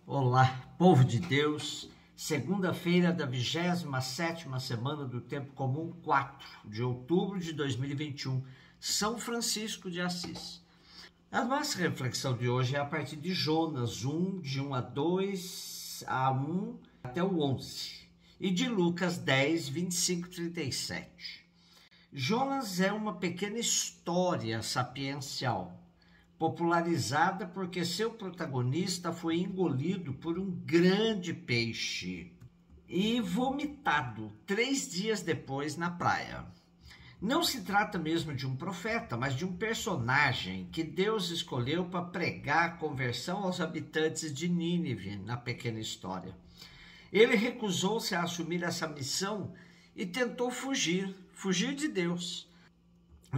Olá, povo de Deus, segunda-feira da 27ª semana do Tempo Comum, 4 de outubro de 2021, São Francisco de Assis. A nossa reflexão de hoje é a partir de Jonas 1, de 1 a 2, a 1 até o 11, e de Lucas 10, 25 e 37. Jonas é uma pequena história sapiencial, popularizada porque seu protagonista foi engolido por um grande peixe e vomitado 3 dias depois na praia. Não se trata mesmo de um profeta, mas de um personagem que Deus escolheu para pregar a conversão aos habitantes de Nínive na pequena história. Ele recusou-se a assumir essa missão e tentou fugir de Deus.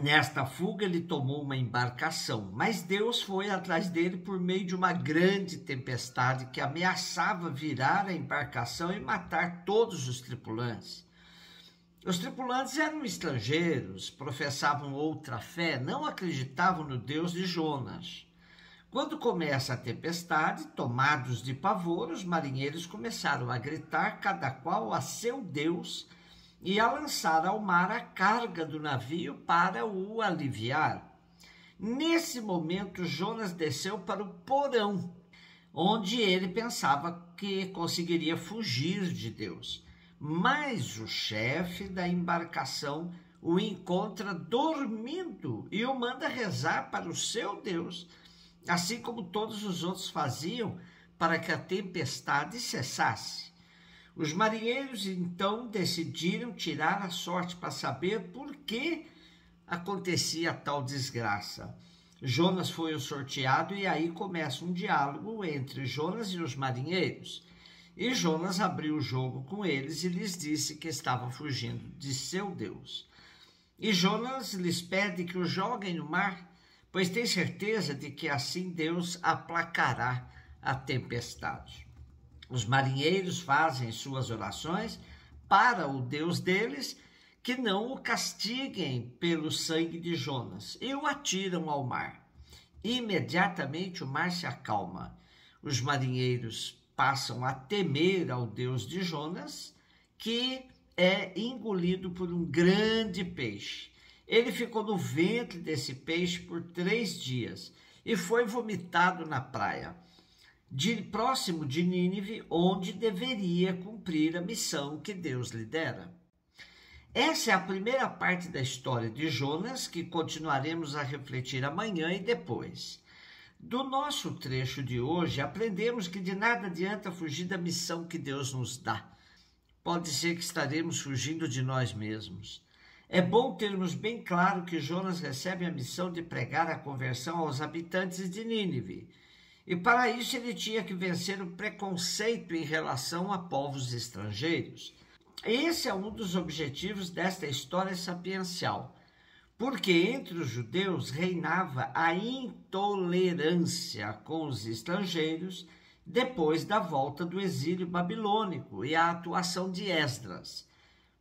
Nesta fuga ele tomou uma embarcação, mas Deus foi atrás dele por meio de uma grande tempestade que ameaçava virar a embarcação e matar todos os tripulantes. Os tripulantes eram estrangeiros, professavam outra fé, não acreditavam no Deus de Jonas. Quando começa a tempestade, tomados de pavor, os marinheiros começaram a gritar, cada qual a seu Deus, e a lançar ao mar a carga do navio para o aliviar. Nesse momento, Jonas desceu para o porão, onde ele pensava que conseguiria fugir de Deus. Mas o chefe da embarcação o encontra dormindo e o manda rezar para o seu Deus, assim como todos os outros faziam para que a tempestade cessasse. Os marinheiros, então, decidiram tirar a sorte para saber por que acontecia tal desgraça. Jonas foi o sorteado e aí começa um diálogo entre Jonas e os marinheiros. E Jonas abriu o jogo com eles e lhes disse que estava fugindo de seu Deus. E Jonas lhes pede que o joguem no mar, pois tem certeza de que assim Deus aplacará a tempestade. Os marinheiros fazem suas orações para o Deus deles, que não o castiguem pelo sangue de Jonas, e o atiram ao mar. Imediatamente o mar se acalma. Os marinheiros passam a temer ao Deus de Jonas, que é engolido por um grande peixe. Ele ficou no ventre desse peixe por 3 dias e foi vomitado na praia, próximo de Nínive, onde deveria cumprir a missão que Deus lhe dera. Essa é a primeira parte da história de Jonas, que continuaremos a refletir amanhã e depois. Do nosso trecho de hoje, aprendemos que de nada adianta fugir da missão que Deus nos dá. Pode ser que estaremos fugindo de nós mesmos. É bom termos bem claro que Jonas recebe a missão de pregar a conversão aos habitantes de Nínive. E para isso ele tinha que vencer o preconceito em relação a povos estrangeiros. Esse é um dos objetivos desta história sapiencial, porque entre os judeus reinava a intolerância com os estrangeiros depois da volta do exílio babilônico e a atuação de Esdras,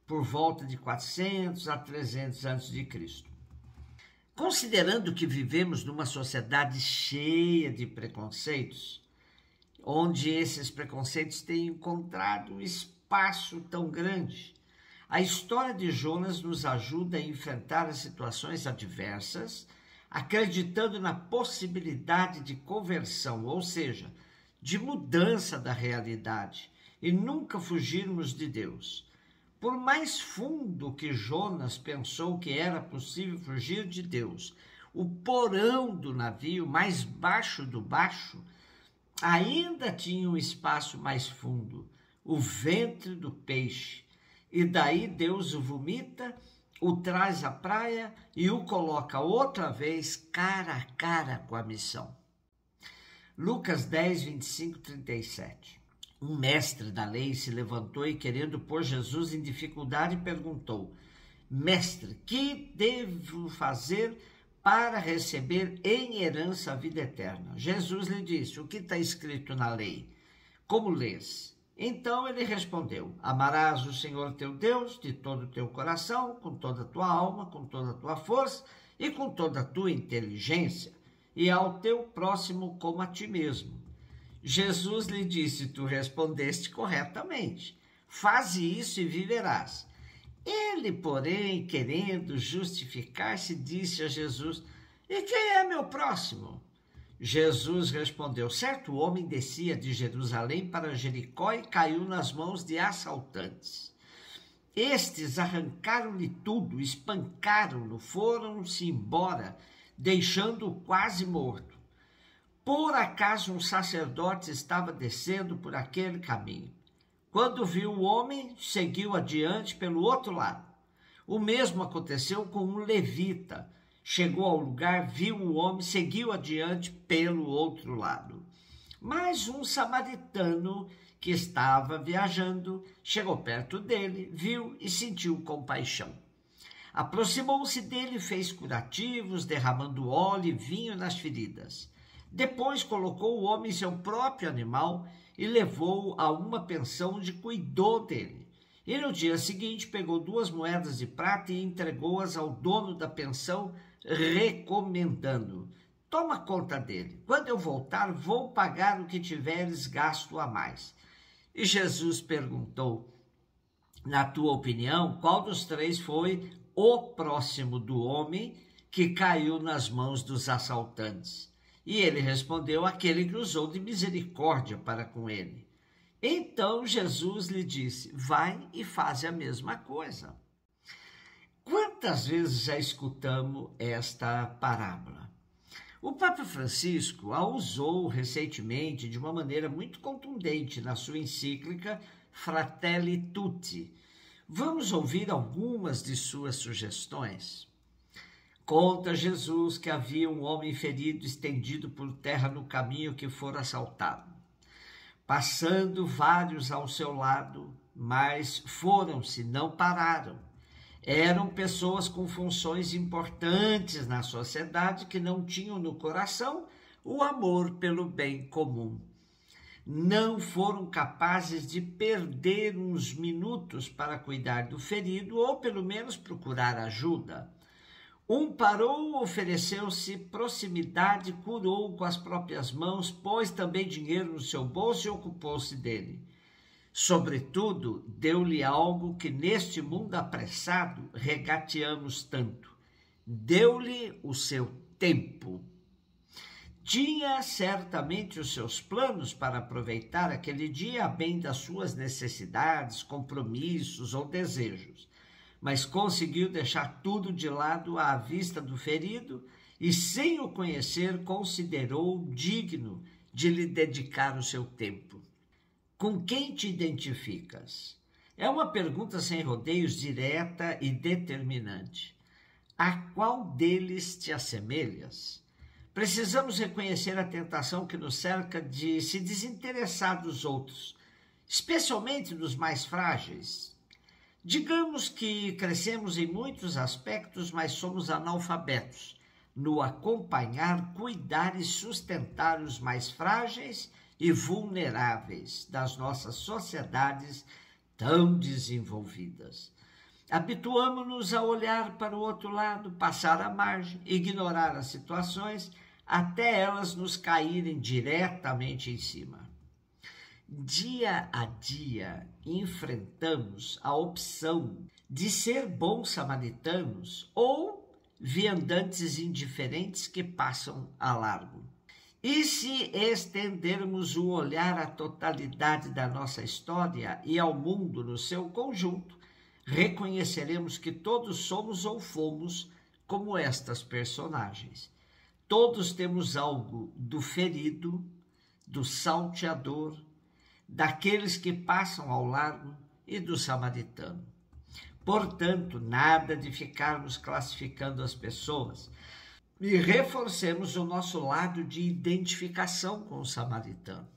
por volta de 400 a 300 a.C. Considerando que vivemos numa sociedade cheia de preconceitos, onde esses preconceitos têm encontrado um espaço tão grande, a história de Jonas nos ajuda a enfrentar as situações adversas, acreditando na possibilidade de conversão, ou seja, de mudança da realidade, e nunca fugirmos de Deus. Por mais fundo que Jonas pensou que era possível fugir de Deus, o porão do navio, mais baixo do baixo, ainda tinha um espaço mais fundo, o ventre do peixe. E daí Deus o vomita, o traz à praia e o coloca outra vez cara a cara com a missão. Lucas 10, 25 e 37. Um mestre da lei se levantou e, querendo pôr Jesus em dificuldade, perguntou: Mestre, que devo fazer para receber em herança a vida eterna? Jesus lhe disse: O que está escrito na lei? Como lês? Então ele respondeu: Amarás o Senhor teu Deus de todo o teu coração, com toda a tua alma, com toda a tua força e com toda a tua inteligência, e ao teu próximo como a ti mesmo. Jesus lhe disse: tu respondeste corretamente. Faze isso e viverás. Ele, porém, querendo justificar-se, disse a Jesus: e quem é meu próximo? Jesus respondeu: certo homem descia de Jerusalém para Jericó e caiu nas mãos de assaltantes. Estes arrancaram-lhe tudo, espancaram-no, foram-se embora, deixando-o quase morto. Por acaso um sacerdote estava descendo por aquele caminho. Quando viu o homem, seguiu adiante pelo outro lado. O mesmo aconteceu com um levita. Chegou ao lugar, viu o homem, seguiu adiante pelo outro lado. Mas um samaritano que estava viajando chegou perto dele, viu e sentiu compaixão. Aproximou-se dele e fez curativos, derramando óleo e vinho nas feridas. Depois colocou o homem em seu próprio animal e levou-o a uma pensão onde cuidou dele. E no dia seguinte pegou 2 moedas de prata e entregou-as ao dono da pensão, recomendando: toma conta dele. Quando eu voltar, vou pagar o que tiveres gasto a mais. E Jesus perguntou: na tua opinião, qual dos 3 foi o próximo do homem que caiu nas mãos dos assaltantes? E ele respondeu: aquele que usou de misericórdia para com ele. Então Jesus lhe disse: vai e faze a mesma coisa. Quantas vezes já escutamos esta parábola? O Papa Francisco a usou recentemente de uma maneira muito contundente na sua encíclica Fratelli Tutti. Vamos ouvir algumas de suas sugestões. Conta Jesus que havia um homem ferido estendido por terra no caminho que fora assaltado. Passando vários ao seu lado, mas foram-se, não pararam. Eram pessoas com funções importantes na sociedade que não tinham no coração o amor pelo bem comum. Não foram capazes de perder uns minutos para cuidar do ferido ou pelo menos procurar ajuda. Um parou, ofereceu-se proximidade, curou com as próprias mãos, pôs também dinheiro no seu bolso e ocupou-se dele. Sobretudo, deu-lhe algo que neste mundo apressado regateamos tanto. Deu-lhe o seu tempo. Tinha certamente os seus planos para aproveitar aquele dia a bem das suas necessidades, compromissos ou desejos, mas conseguiu deixar tudo de lado à vista do ferido e, sem o conhecer, considerou digno de lhe dedicar o seu tempo. Com quem te identificas? É uma pergunta sem rodeios, direta e determinante. A qual deles te assemelhas? Precisamos reconhecer a tentação que nos cerca de se desinteressar dos outros, especialmente dos mais frágeis. Digamos que crescemos em muitos aspectos, mas somos analfabetos no acompanhar, cuidar e sustentar os mais frágeis e vulneráveis das nossas sociedades tão desenvolvidas. Habituamo-nos a olhar para o outro lado, passar à margem, ignorar as situações, até elas nos caírem diretamente em cima. Dia a dia, enfrentamos a opção de ser bons samaritanos ou viandantes indiferentes que passam a largo. E se estendermos o olhar à totalidade da nossa história e ao mundo no seu conjunto, reconheceremos que todos somos ou fomos como estas personagens. Todos temos algo do ferido, do salteador, daqueles que passam ao largo e do samaritano. Portanto, nada de ficarmos classificando as pessoas e reforcemos o nosso lado de identificação com o samaritano.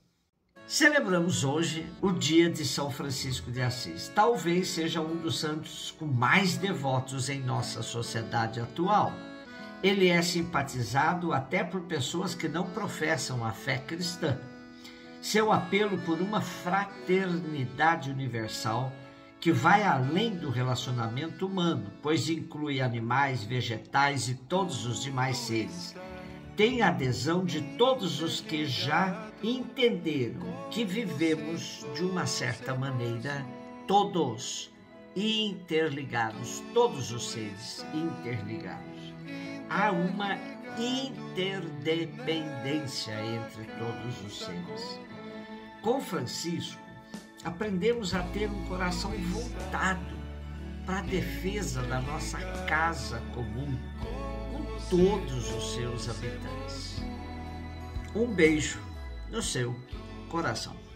Celebramos hoje o dia de São Francisco de Assis. Talvez seja um dos santos com mais devotos em nossa sociedade atual. Ele é simpatizado até por pessoas que não professam a fé cristã. Seu apelo por uma fraternidade universal que vai além do relacionamento humano, pois inclui animais, vegetais e todos os demais seres, tem a adesão de todos os que já entenderam que vivemos de uma certa maneira todos interligados, todos os seres interligados. Há uma interdependência entre todos os seres. Com Francisco, aprendemos a ter um coração voltado para a defesa da nossa casa comum, com todos os seus habitantes. Um beijo no seu coração.